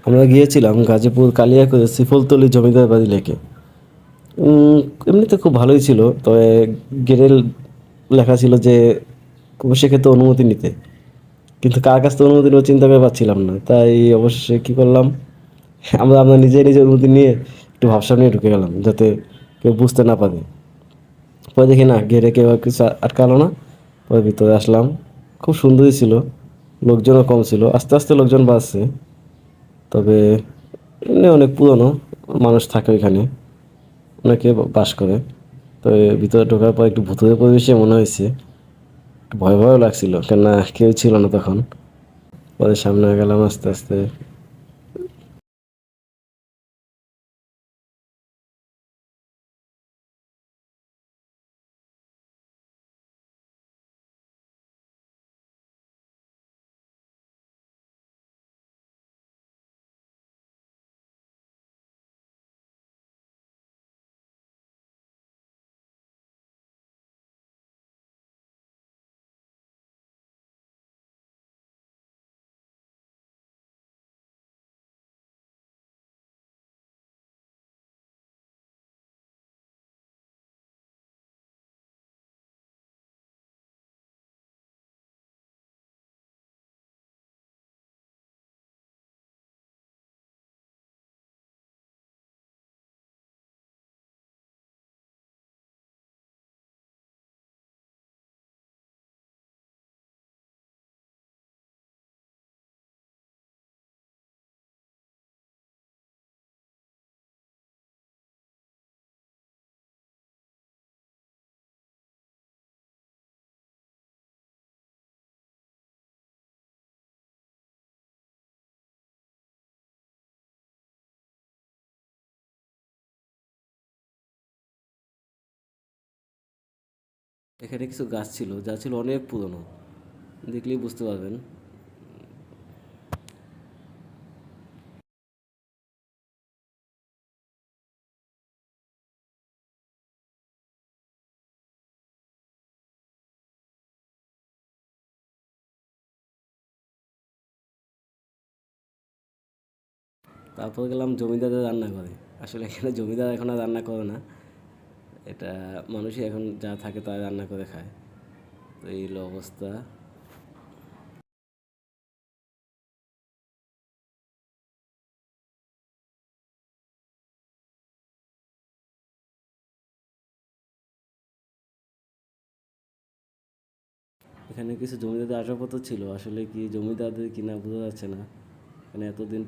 আমরা গিয়েছিলাম গাজীপুর কালিয়াকৈর শিফলতলি জমিদার বাড়ি লেকে। উম, এমনিতে খুব ভালোই ছিল, তবে গেটে লেখা ছিল যে প্রবেশের ক্ষেত্রে অনুমতি নিতে, কিন্তু কার কাছ থেকে অনুমতি নেবো চিন্তা করে পাচ্ছিলাম না, তাই অবশ্যই কী করলাম, আমরা আমরা নিজে নিজে অনুমতি নিয়ে একটু ভাবসাব নিয়ে ঢুকে গেলাম যাতে কেউ বুঝতে না পারে। পরে দেখি না, গেটে কেউ আর কিছু আটকালো না। পরে ভিতরে আসলাম, খুব সুন্দরই ছিল, লোকজনও কম ছিল, আস্তে আস্তে লোকজন বাড়ছে। তবে এমনি অনেক পুরনো, মানুষ থাকে ওইখানে, অনেকে বাস করে। তো ভিতরে ঢোকার পর একটু ভূতের পরিবেশে মনে হয়েছে, একটু ভয় ভয়ও লাগছিল, কেননা কেউ ছিল না তখন। পরে সামনে গেলাম আস্তে আস্তে। এখানে কিছু গাছ ছিল যা ছিল অনেক পুরনো, দেখলেই বুঝতে পারবেন। তারপর গেলাম জমিদারের রান্নাঘরে। আসলে এখানে জমিদার এখন আর রান্না করে না, এটা মানুষই এখন যা থাকে তাই রান্না করে খায়। তো এই হলো অবস্থা। এখানে কিছু জমিদারদের আসবাবপত্র ছিল, আসলে কি জমিদারদের কিনা বোঝা যাচ্ছে না, এখানে এতদিন